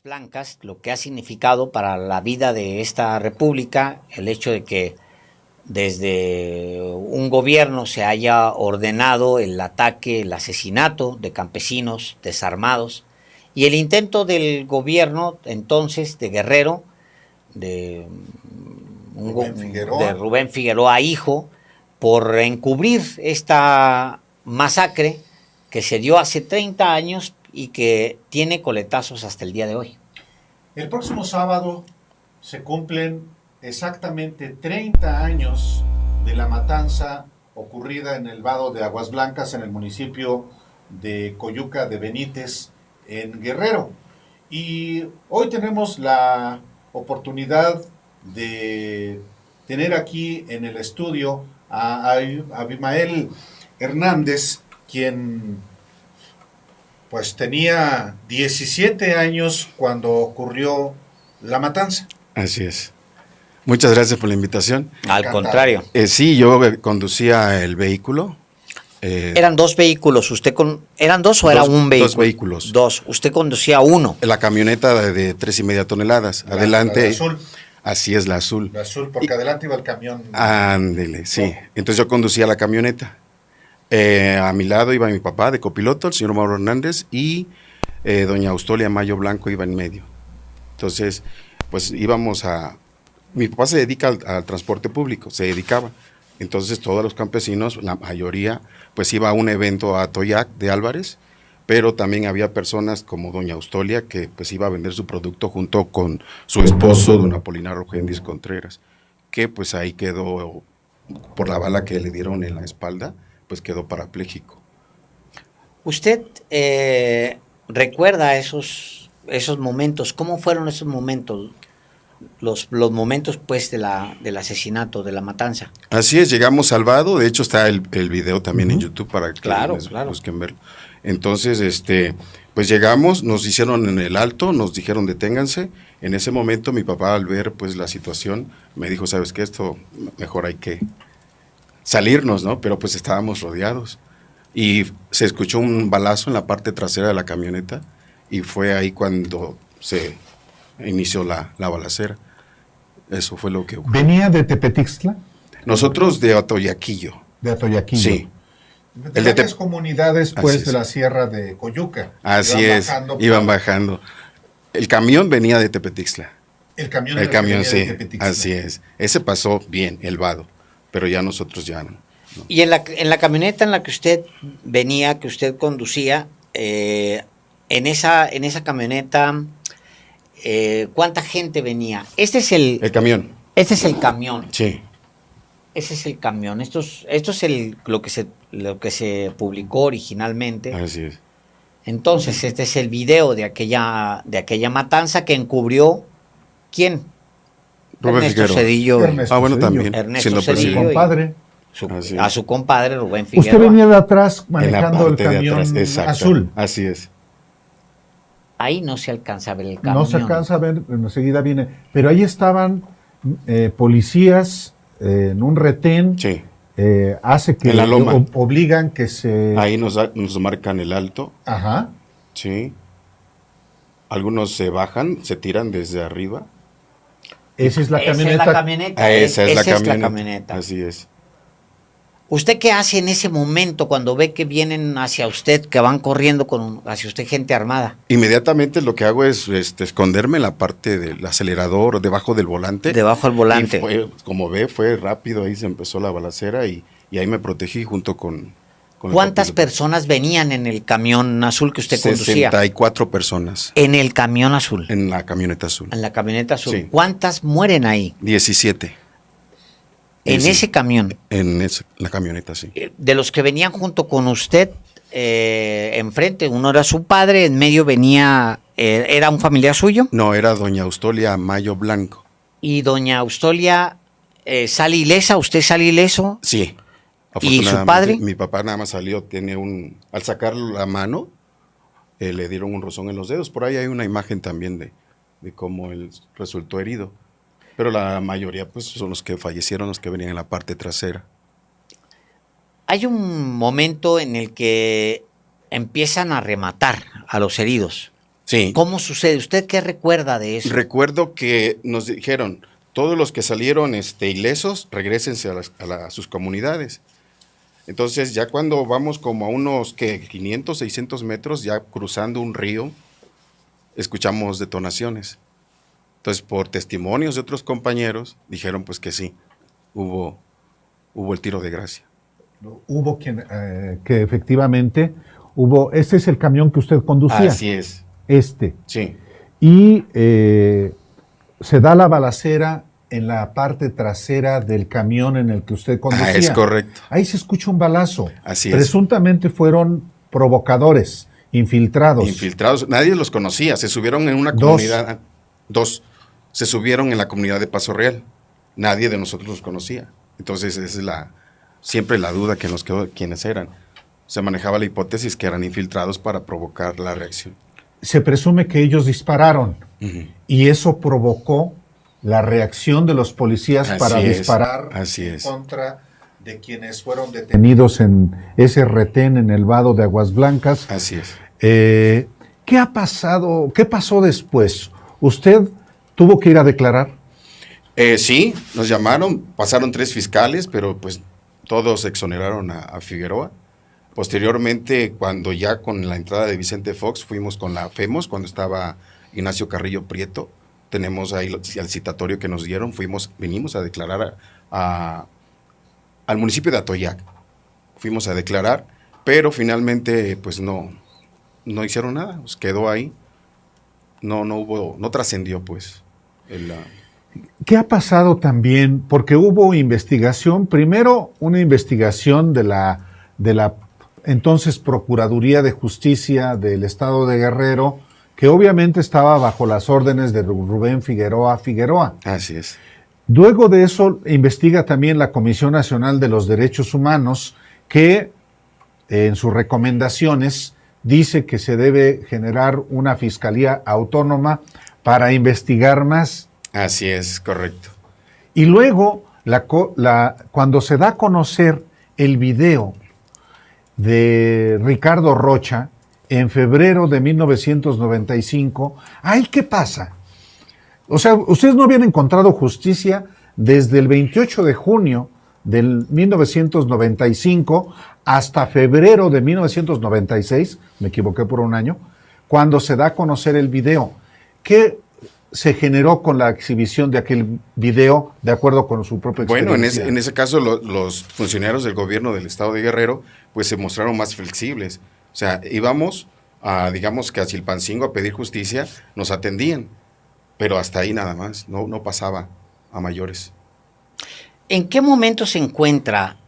Blancas, lo que ha significado para la vida de esta república el hecho de que desde un gobierno se haya ordenado el ataque, el asesinato de campesinos desarmados y el intento del gobierno entonces de Guerrero, de Rubén Figueroa hijo, por encubrir esta masacre que se dio hace 30 años y que tiene coletazos hasta el día de hoy. El próximo sábado se cumplen exactamente 30 años de la matanza ocurrida en el vado de Aguas Blancas, en el municipio de Coyuca de Benítez, en Guerrero. Y hoy tenemos la oportunidad de tener aquí en el estudio a Abimael Hernández, quien pues tenía 17 años cuando ocurrió la matanza. Así es. Muchas gracias por la invitación. Al contrario. Sí, yo conducía el vehículo. ¿Eran dos vehículos? ¿Eran dos o era un vehículo? Dos vehículos. Dos. Usted conducía uno. La camioneta de 3,5 toneladas. Adelante. La azul. Así es, la azul. La azul, porque adelante iba el camión. Ándele, sí. Entonces yo conducía la camioneta. A mi lado iba mi papá de copiloto, el señor Mauro Hernández, y doña Austolia Mayo Blanco iba en medio. Entonces, pues íbamos a... Mi papá se dedica al transporte público, se dedicaba. Entonces todos los campesinos, la mayoría, pues iba a un evento a Toyac de Álvarez, pero también había personas como doña Austolia que pues iba a vender su producto junto con su esposo, don Apolinar Rogendis Contreras, que pues ahí quedó, por la bala que le dieron en la espalda, pues quedó parapléjico. ¿Usted recuerda esos momentos? ¿Cómo fueron esos momentos? Los momentos pues del asesinato, de la matanza. Así es, llegamos al vado, de hecho está el video también en YouTube para que claro. busquen verlo. Entonces, pues llegamos, nos hicieron en el alto, nos dijeron deténganse. En ese momento mi papá, al ver pues la situación, me dijo, ¿sabes qué? Esto mejor hay que salirnos, ¿no? Pero pues estábamos rodeados. Y se escuchó un balazo en la parte trasera de la camioneta y fue ahí cuando se inició la balacera. Eso fue lo que ocurrió. ¿Venía de Tepetixtla? Nosotros de Atoyaquillo. De Atoyaquillo. Sí. De varias comunidades pues de la sierra de Coyuca. Así es, iban bajando. El camión venía de Tepetixtla. El camión sí, de Tepetixtla. así es. Ese pasó bien, el vado, pero ya nosotros ya no. Y en la camioneta en la que usted venía, que usted conducía, en esa camioneta, ¿cuánta gente venía? Este es el camión. Este es el camión. Sí. Ese es el camión. Esto es lo que se publicó originalmente. Así es. Entonces, este es el video de aquella matanza que encubrió ¿quién? Rubén Ernesto Figueroa. Cedillo. Bueno, también. Ernesto siendo Cedillo. Compadre. A su compadre Rubén Figueroa. Usted venía de atrás manejando el camión azul. Así es. Ahí no se alcanza a ver el camión. No se alcanza a ver, enseguida viene. Pero ahí estaban policías en un retén. Sí. Hace que en la loma. Obligan que se... Ahí nos marcan el alto. Ajá. Sí. Algunos se bajan, se tiran desde arriba. Esa es la camioneta. Esa es la camioneta. Así es. ¿Usted qué hace en ese momento cuando ve que vienen hacia usted, que van corriendo hacia usted gente armada? Inmediatamente lo que hago es esconderme en la parte del acelerador, debajo del volante. Debajo del volante. Y como ve, fue rápido, ahí se empezó la balacera y ahí me protegí junto con ¿Cuántas personas venían en el camión azul que usted conducía? 64 personas. ¿En el camión azul? En la camioneta azul. En la camioneta azul. Sí. ¿Cuántas mueren ahí? 17. ¿En ese camión? En la camioneta, sí. De los que venían junto con usted, enfrente, uno era su padre, en medio venía, ¿era un familiar suyo? No, era doña Austolia Mayo Blanco. ¿Y doña Austolia sale ilesa? ¿Usted sale ileso? Sí. ¿Y su padre? Mi papá nada más salió, al sacar la mano, le dieron un rozón en los dedos. Por ahí hay una imagen también de cómo él resultó herido. Pero la mayoría pues son los que fallecieron, los que venían en la parte trasera. Hay un momento en el que empiezan a rematar a los heridos. Sí. ¿Cómo sucede? ¿Usted qué recuerda de eso? Recuerdo que nos dijeron, todos los que salieron ilesos, regrésense a sus comunidades. Entonces, ya cuando vamos como a unos 500, 600 metros, ya cruzando un río, escuchamos detonaciones. Entonces, por testimonios de otros compañeros, dijeron pues que sí, hubo el tiro de gracia. Hubo que efectivamente hubo, este es el camión que usted conducía. Así es. Sí. Y se da la balacera en la parte trasera del camión en el que usted conducía. Es correcto. Ahí se escucha un balazo. Así es. Presuntamente fueron provocadores, infiltrados. Infiltrados, nadie los conocía, se subieron en una comunidad. Dos. Se subieron en la comunidad de Paso Real. Nadie de nosotros los conocía. Entonces, esa es siempre la duda que nos quedó de quiénes eran. Se manejaba la hipótesis que eran infiltrados para provocar la reacción. Se presume que ellos dispararon y eso provocó la reacción de los policías para disparar en contra de quienes fueron detenidos en ese retén en el vado de Aguas Blancas. Así es. ¿Qué ha pasado? ¿Qué pasó después? ¿Usted tuvo que ir a declarar? Sí, nos llamaron, pasaron 3 fiscales, pero pues todos exoneraron a Figueroa. Posteriormente, cuando ya con la entrada de Vicente Fox, fuimos con la FEMOS, cuando estaba Ignacio Carrillo Prieto, tenemos ahí el citatorio que nos dieron, vinimos a declarar al municipio de Atoyac. Fuimos a declarar, pero finalmente pues no hicieron nada, pues quedó ahí, no trascendió pues. ¿Qué ha pasado también? Porque hubo investigación, primero una investigación de la entonces Procuraduría de Justicia del Estado de Guerrero, que obviamente estaba bajo las órdenes de Rubén Figueroa. Así es. Luego de eso investiga también la Comisión Nacional de los Derechos Humanos, que en sus recomendaciones dice que se debe generar una fiscalía autónoma para investigar más. Así es, correcto. Y luego, cuando se da a conocer el video de Ricardo Rocha, en febrero de 1995, ¿ahí qué pasa? O sea, ustedes no habían encontrado justicia desde el 28 de junio del 1995 hasta febrero de 1996, me equivoqué por un año, cuando se da a conocer el video. ¿Qué se generó con la exhibición de aquel video de acuerdo con su propia experiencia? Bueno, en ese caso los funcionarios del gobierno del estado de Guerrero pues se mostraron más flexibles. O sea, íbamos digamos que a Chilpancingo a pedir justicia, nos atendían, pero hasta ahí nada más, no pasaba a mayores. ¿En qué momento se encuentra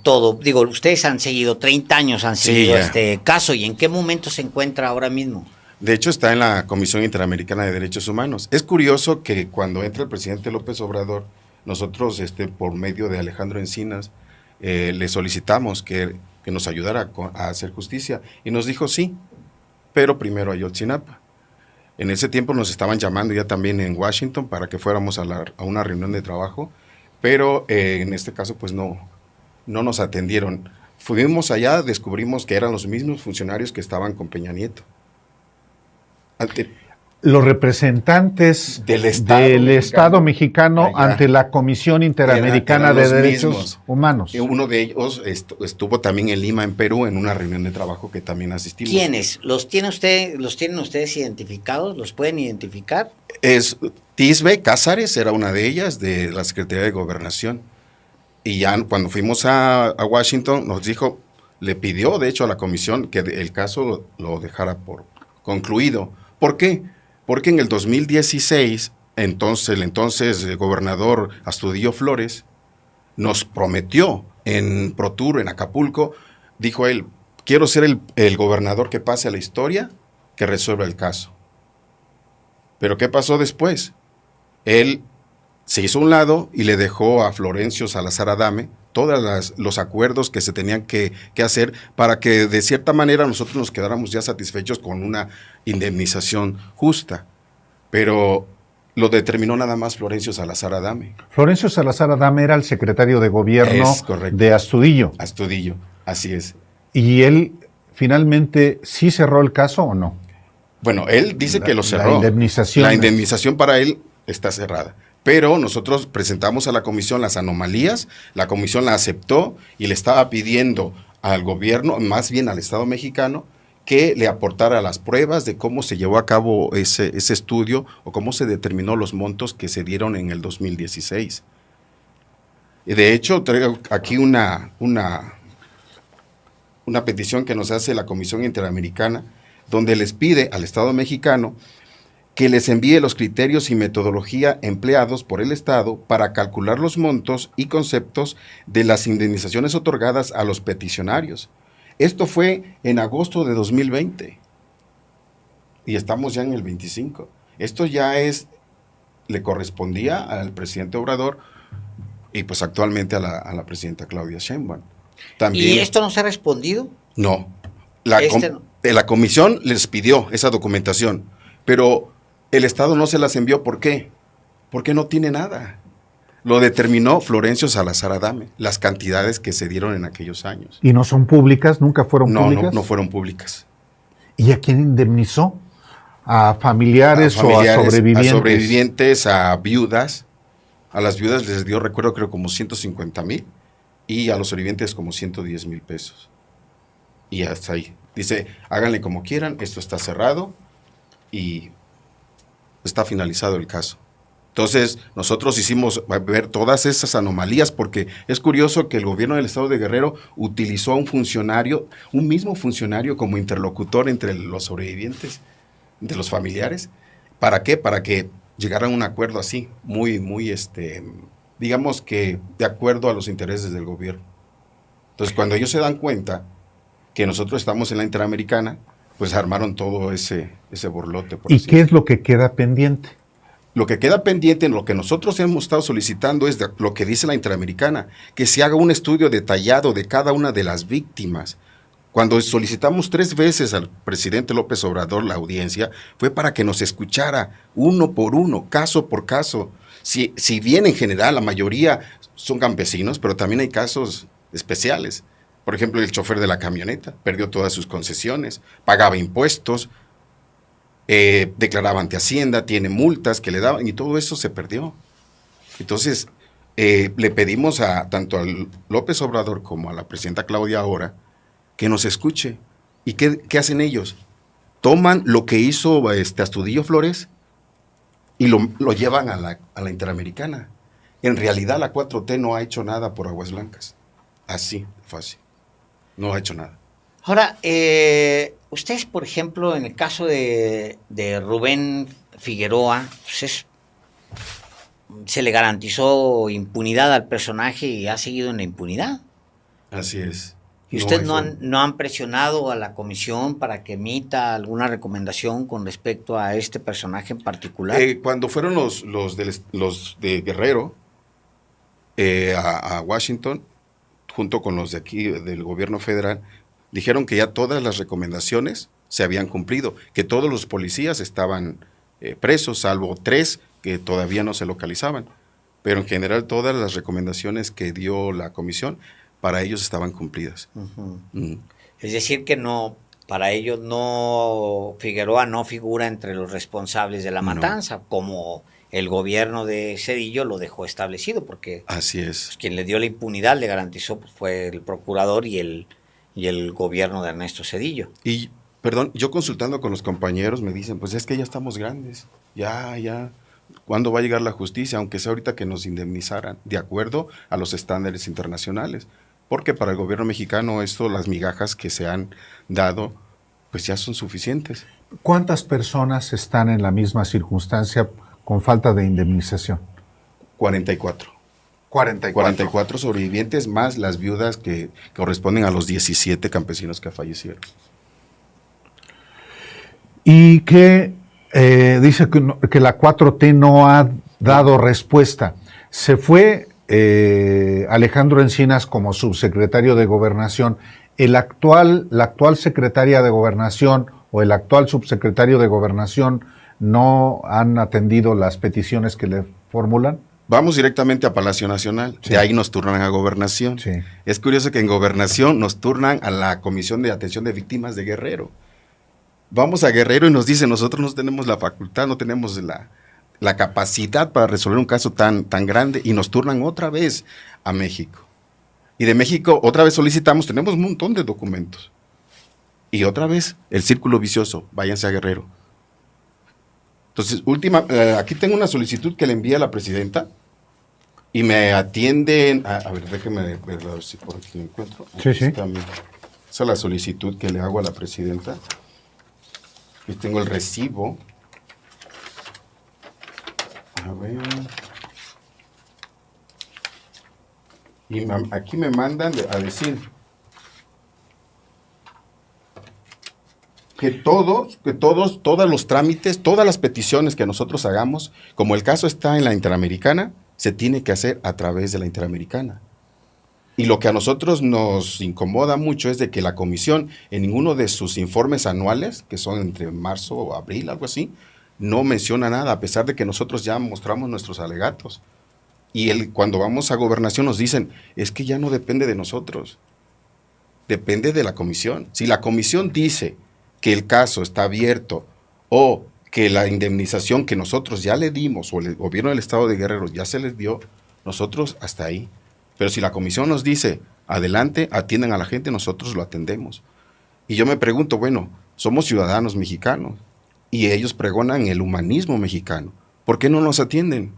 todo? Digo, ustedes han seguido, 30 años han seguido este caso, ¿y en qué momento se encuentra ahora mismo? De hecho, está en la Comisión Interamericana de Derechos Humanos. Es curioso que cuando entra el presidente López Obrador, nosotros, por medio de Alejandro Encinas, le solicitamos que nos ayudara a hacer justicia. Y nos dijo sí, pero primero a Ayotzinapa. En ese tiempo nos estaban llamando ya también en Washington para que fuéramos a una reunión de trabajo, pero en este caso pues no nos atendieron. Fuimos allá, descubrimos que eran los mismos funcionarios que estaban con Peña Nieto. Los representantes del Estado mexicano ante la Comisión Interamericana de Derechos Humanos. Uno de ellos estuvo también en Lima, en Perú, en una reunión de trabajo que también asistimos. ¿Quiénes? ¿Los tienen ustedes identificados? ¿Los pueden identificar? Tisbe Cázares era una de ellas, de la Secretaría de Gobernación. Y ya cuando fuimos a Washington, nos dijo, le pidió de hecho a la comisión que el caso lo dejara por concluido. ¿Por qué? Porque en el 2016, el entonces gobernador Astudillo Flores nos prometió en ProTour, en Acapulco, dijo él, quiero ser el gobernador que pase a la historia, que resuelva el caso. Pero ¿qué pasó después? Él se hizo a un lado y le dejó a Florencio Salazar Adame todos los acuerdos que se tenían que hacer para que de cierta manera nosotros nos quedáramos ya satisfechos con una indemnización justa. Pero lo determinó nada más Florencio Salazar Adame. Florencio Salazar Adame era el secretario de gobierno de Astudillo. Astudillo, así es. ¿Y él finalmente sí cerró el caso o no? Bueno, él dice que lo cerró. La indemnización. La indemnización para él está cerrada. Pero nosotros presentamos a la comisión las anomalías, la comisión la aceptó y le estaba pidiendo al gobierno, más bien al Estado mexicano, que le aportara las pruebas de cómo se llevó a cabo ese estudio o cómo se determinó los montos que se dieron en el 2016. Y de hecho, traigo aquí una petición que nos hace la Comisión Interamericana, donde les pide al Estado mexicano que les envíe los criterios y metodología empleados por el Estado para calcular los montos y conceptos de las indemnizaciones otorgadas a los peticionarios. Esto fue en agosto de 2020 y estamos ya en el 25. Esto ya le correspondía al presidente Obrador y pues actualmente a la presidenta Claudia Sheinbaum. También, ¿Y esto no se ha respondido? No. No. La comisión les pidió esa documentación, pero el Estado no se las envió. ¿Por qué? Porque no tiene nada. Lo determinó Florencio Salazar Adame, las cantidades que se dieron en aquellos años. ¿Y no son públicas? ¿Nunca fueron públicas? No fueron públicas. ¿Y a quién indemnizó? ¿A familiares o a sobrevivientes? A sobrevivientes, a viudas. A las viudas les dio, recuerdo, creo como 150,000 y a los sobrevivientes como 110,000 pesos. Y hasta ahí. Dice, háganle como quieran, esto está cerrado y está finalizado el caso. Entonces, nosotros hicimos ver todas esas anomalías porque es curioso que el gobierno del estado de Guerrero utilizó a un mismo funcionario como interlocutor entre los sobrevivientes, de los familiares. ¿Para qué? Para que llegaran a un acuerdo así, muy, digamos que de acuerdo a los intereses del gobierno. Entonces, cuando ellos se dan cuenta que nosotros estamos en la Interamericana, pues armaron todo ese borlote. ¿Y qué es lo que queda pendiente? Lo que queda pendiente, en lo que nosotros hemos estado solicitando es lo que dice la Interamericana, que se haga un estudio detallado de cada una de las víctimas. Cuando solicitamos 3 veces al presidente López Obrador la audiencia, fue para que nos escuchara uno por uno, caso por caso. Si bien en general la mayoría son campesinos, pero también hay casos especiales. Por ejemplo, el chofer de la camioneta perdió todas sus concesiones, pagaba impuestos, declaraba ante Hacienda, tiene multas que le daban y todo eso se perdió. Entonces, le pedimos tanto a López Obrador como a la presidenta Claudia ahora que nos escuche. ¿Y qué hacen ellos? Toman lo que hizo Astudillo Flores y lo llevan a la Interamericana. En realidad la 4T no ha hecho nada por Aguas Blancas. Así, fácil. No ha hecho nada. Ahora, ustedes, por ejemplo, en el caso de Rubén Figueroa, pues se le garantizó impunidad al personaje y ha seguido en la impunidad. Así es. ¿Y ustedes no han presionado a la comisión para que emita alguna recomendación con respecto a este personaje en particular? Cuando fueron los de Guerrero a Washington, junto con los de aquí del gobierno federal, dijeron que ya todas las recomendaciones se habían cumplido, que todos los policías estaban presos, salvo 3 que todavía no se localizaban. Pero en general todas las recomendaciones que dio la comisión para ellos estaban cumplidas. Uh-huh. Es decir que no, para ellos Figueroa no figura entre los responsables de la matanza, como el gobierno de Zedillo lo dejó establecido, porque así es. Pues, quien le dio la impunidad, le garantizó, pues, fue el procurador y el gobierno de Ernesto Zedillo. Y, perdón, yo consultando con los compañeros me dicen, pues es que ya estamos grandes, ya, ¿cuándo va a llegar la justicia? Aunque sea ahorita que nos indemnizaran, de acuerdo a los estándares internacionales. Porque para el gobierno mexicano las migajas que se han dado, pues ya son suficientes. ¿Cuántas personas están en la misma circunstancia con falta de indemnización? 44. 44 sobrevivientes más las viudas que corresponden a los 17 campesinos que fallecieron. Y que dice que la 4T no ha dado respuesta. Se fue Alejandro Encinas como subsecretario de Gobernación. La actual secretaria de Gobernación o el actual subsecretario de Gobernación no han atendido las peticiones que le formulan. Vamos directamente a Palacio Nacional, sí. De ahí nos turnan a Gobernación. Sí. Es curioso que en Gobernación nos turnan a la Comisión de Atención de Víctimas de Guerrero. vamos a Guerrero y nos dicen, nosotros no tenemos la facultad, no tenemos la capacidad para resolver un caso tan grande, y nos turnan otra vez a México. Y de México otra vez solicitamos, tenemos un montón de documentos. Y otra vez el círculo vicioso, váyanse a Guerrero. Entonces, aquí tengo una solicitud que le envía a la presidenta y me atienden, a ver, déjeme ver si por aquí lo encuentro. Sí, Aquí sí. está esa es la solicitud que le hago a la presidenta. Aquí tengo el recibo. A ver. Y aquí me mandan a decir que todos los trámites, todas las peticiones que nosotros hagamos, como el caso está en la Interamericana, se tiene que hacer a través de la Interamericana. Y lo que a nosotros nos incomoda mucho es de que la comisión, en ninguno de sus informes anuales, que son entre marzo o abril, algo así, no menciona nada, a pesar de que nosotros ya mostramos nuestros alegatos. Y cuando vamos a gobernación nos dicen, es que ya no depende de nosotros, depende de la comisión. Si la comisión dice que el caso está abierto o que la indemnización que nosotros ya le dimos o el gobierno del estado de Guerrero ya se les dio, nosotros hasta ahí. Pero si la comisión nos dice, adelante, atiendan a la gente, nosotros lo atendemos. Y yo me pregunto, bueno, somos ciudadanos mexicanos y ellos pregonan el humanismo mexicano. ¿Por qué no nos atienden?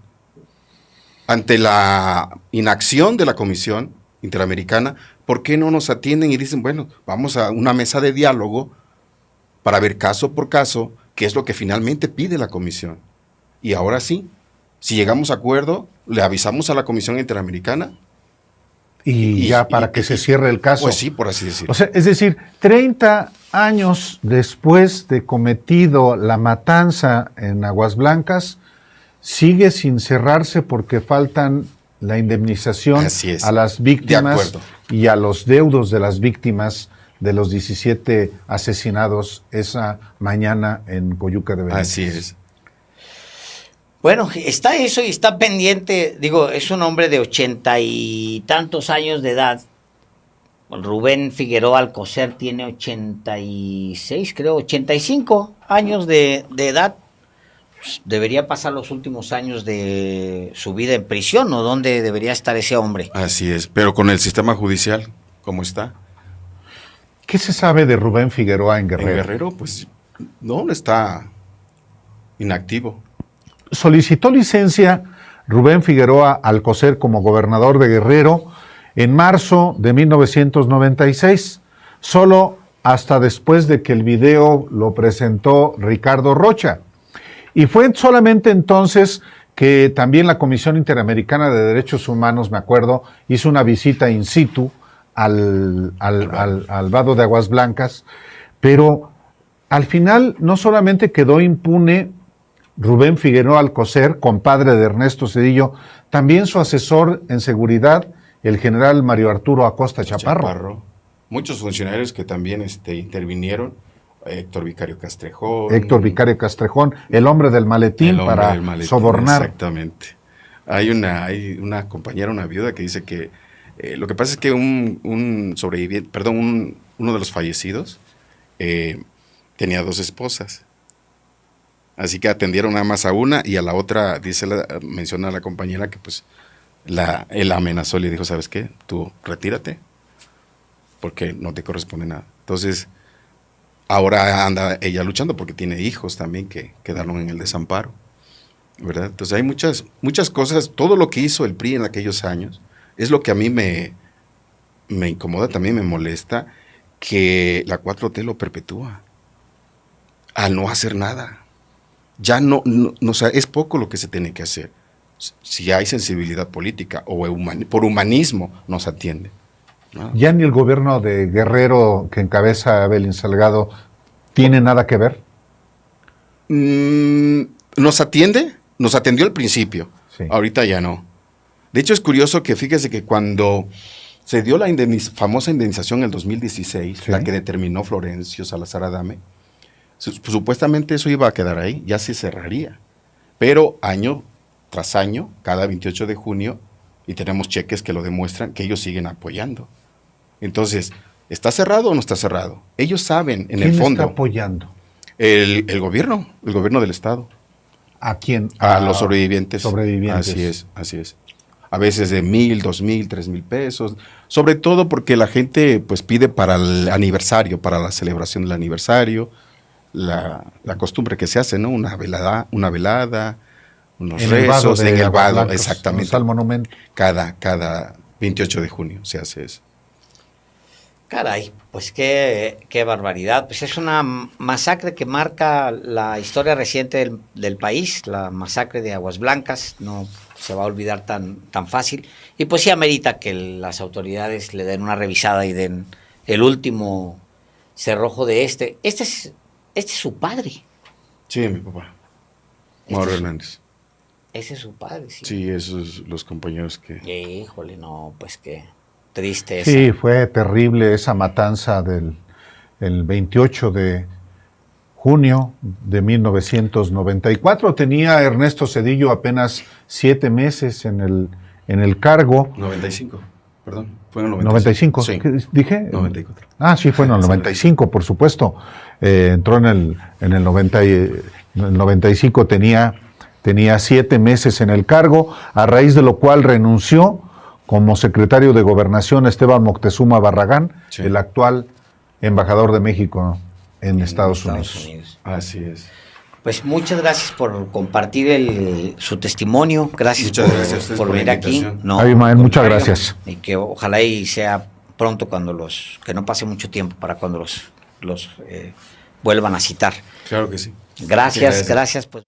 Ante la inacción de la Comisión Interamericana, ¿por qué no nos atienden y dicen, bueno, vamos a una mesa de diálogo para ver caso por caso qué es lo que finalmente pide la Comisión? Y ahora sí, si llegamos a acuerdo, le avisamos a la Comisión Interamericana. Y ya para que se cierre el caso. Pues sí, por así decirlo. O sea, es decir, 30 años después de cometido la matanza en Aguas Blancas, sigue sin cerrarse porque faltan la indemnización a las víctimas y a los deudos de las víctimas de los 17 asesinados esa mañana en Coyuca de Benítez. Así es. Bueno, está eso y está pendiente, digo, es un hombre de 80 y tantos años de edad. Rubén Figueroa Alcocer tiene 86, creo, 85 años de edad. Pues debería pasar los últimos años de su vida en prisión, ¿o dónde debería estar ese hombre? Así es, pero con el sistema judicial, ¿cómo está? ¿Qué se sabe de Rubén Figueroa en Guerrero? En Guerrero, pues, no está inactivo. Solicitó licencia Rubén Figueroa Alcocer como gobernador de Guerrero en marzo de 1996, solo hasta después de que el video lo presentó Ricardo Rocha. Y fue solamente entonces que también la Comisión Interamericana de Derechos Humanos, me acuerdo, hizo una visita in situ al vado de Aguas Blancas, pero al final no solamente quedó impune Rubén Figueroa Alcocer, compadre de Ernesto Zedillo, también su asesor en seguridad, el general Mario Arturo Acosta Chaparro. Muchos funcionarios que también intervinieron, Héctor Vicario Castrejón, el hombre del maletín para sobornar. Exactamente. Hay una compañera, una viuda que dice que lo que pasa es que un sobreviviente, uno de los fallecidos tenía 2 esposas. Así que atendieron nada más a una y a la otra, menciona la compañera que pues él amenazó y le dijo, ¿sabes qué? Tú retírate porque no te corresponde nada. Entonces, ahora anda ella luchando porque tiene hijos también que quedaron en el desamparo, ¿verdad? Entonces hay muchas cosas, todo lo que hizo el PRI en aquellos años es lo que a mí me incomoda, también me molesta, que la 4T lo perpetúa al no hacer nada. Ya o sea, es poco lo que se tiene que hacer. Si hay sensibilidad política o por humanismo nos atiende, ¿no? ¿Ya ni el gobierno de Guerrero que encabeza Evelyn Salgado tiene nada que ver? Nos atendió al principio, Sí. Ahorita ya no. De hecho es curioso que fíjese que cuando se dio la famosa indemnización en el 2016, Sí. la que determinó Florencio Salazar Adame, supuestamente eso iba a quedar ahí, ya se cerraría. Pero año tras año, cada 28 de junio, y tenemos cheques que lo demuestran, que ellos siguen apoyando. Entonces, ¿está cerrado o no está cerrado? Ellos saben, en el fondo. ¿Quién está apoyando? El gobierno del estado. ¿A quién? A los sobrevivientes. Sobrevivientes. Así es. A veces de 1,000, 2,000, 3,000 pesos. Sobre todo porque la gente pues pide para el aniversario, para la celebración del aniversario, la costumbre que se hace, ¿no? Una velada, unos En el vado rezos de en el Aguas vado, Blancas, exactamente. donde está el monumento. Cada 28 de junio se hace eso. Caray, pues qué barbaridad. Pues es una masacre que marca la historia reciente del país, la masacre de Aguas Blancas, no se va a olvidar tan fácil. Y pues sí amerita que las autoridades le den una revisada y den el último cerrojo de este. Este es su padre. Sí, mi papá. Mauro Hernández. Ese es su padre, sí. Sí, esos los compañeros que... Híjole, no, pues qué triste. Sí, fue terrible esa matanza el 28 de junio de 1994. Tenía Ernesto Zedillo apenas 7 meses en el cargo. 95, perdón. Fue en el 95. Sí. ¿Qué dije? 94. Ah, sí, fue en el 95, por supuesto. Entró en el 95, tenía 7 meses en el cargo, a raíz de lo cual renunció como secretario de Gobernación Esteban Moctezuma Barragán, Sí. el actual embajador de México en Estados Unidos. Así es. Pues muchas gracias por compartir su testimonio. Gracias Muchas gracias a ustedes por por la venir aquí. invitación. No, Abimael, al muchas contrario, gracias. Y que ojalá y sea pronto que no pase mucho tiempo para cuando los vuelvan a citar. Claro que sí. Gracias. Pues.